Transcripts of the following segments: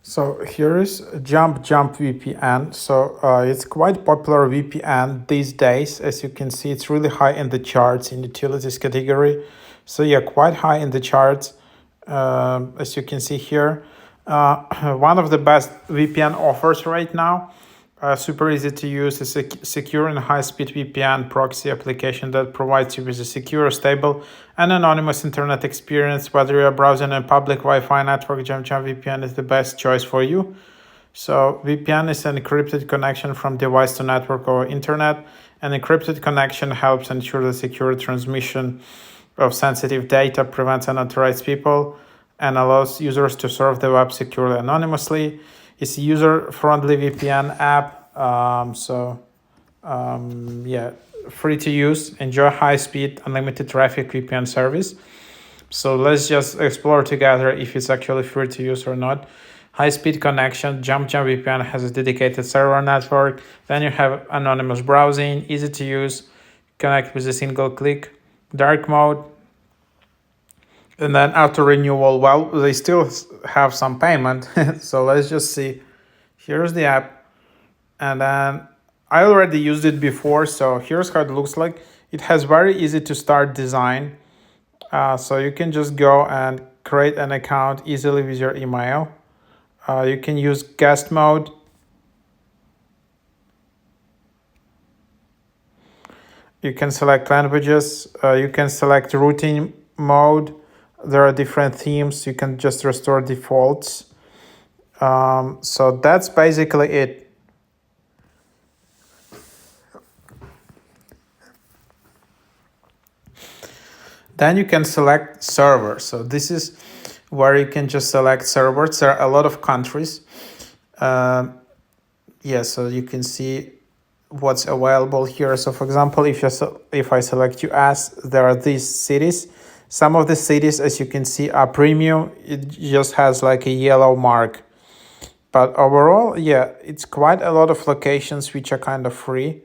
So here is JUMP VPN. So it's quite popular VPN these days. As you can see, it's really high in the charts in utilities category. So yeah, quite high in the charts. As you can see here, one of the best VPN offers right now. Super easy to use, a secure and high-speed VPN proxy application that provides you with a secure, stable, and anonymous internet experience. Whether you're browsing a public Wi-Fi network, JUMP VPN is the best choice for you. So VPN is an encrypted connection from device to network or internet. An encrypted connection helps ensure the secure transmission of sensitive data, prevents unauthorized people, and allows users to surf the web securely anonymously. It's a user-friendly VPN app, yeah, free to use. Enjoy high-speed, unlimited traffic VPN service. So let's just explore together if it's actually free to use or not. High-speed connection. JUMP VPN has a dedicated server network. Then you have anonymous browsing, easy to use, connect with a single click. Dark mode. And then auto renewal, well, they still have some payment. So let's just see. Here's the app. And then I already used it before. So here's how it looks like. It has very easy to start design. So you can just go and create an account easily with your email. You can use guest mode. You can select languages. You can select routing mode. There are different themes. You can just restore defaults. So that's basically it. Then you can select server. So this is where you can just select servers. There are a lot of countries. Yeah, so you can see what's available here. So for example, if I select US, there are these cities. Some of the cities, as you can see, are premium. It just has like a yellow mark. But overall, yeah, it's quite a lot of locations which are kind of free.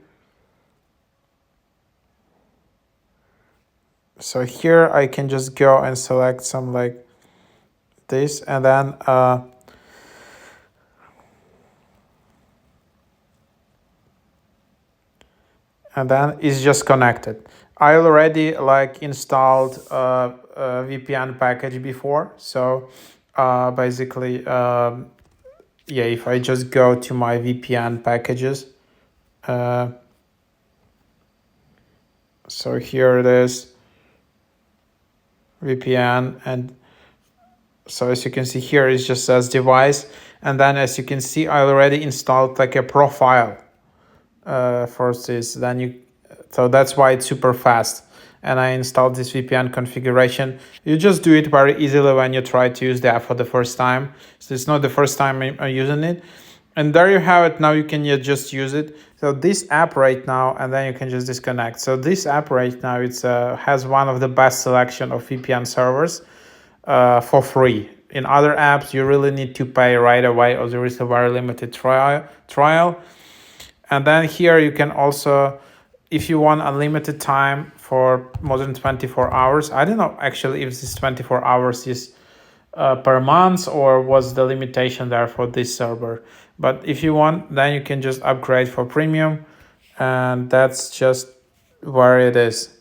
So here I can just go and select some like this, and then it's just connected. I already like installed a VPN package before. So basically, yeah, if I just go to my VPN packages, so here it is, VPN, and so as you can see here, it just says device, and then as you can see, I already installed like a profile for this. So that's why it's super fast. And I installed this VPN configuration. You just do it very easily when you try to use the app for the first time. So it's not the first time I'm using it. And there you have it. Now you can just use it. So this app right now, and then you can just disconnect. So this app right now, it's has one of the best selection of VPN servers for free. In other apps, you really need to pay right away, or there is a very limited trial. And then here you can also, if you want unlimited time for more than 24 hours, I don't know actually if this 24 hours is per month or was the limitation there for this server. But if you want, then you can just upgrade for premium, and that's just where it is.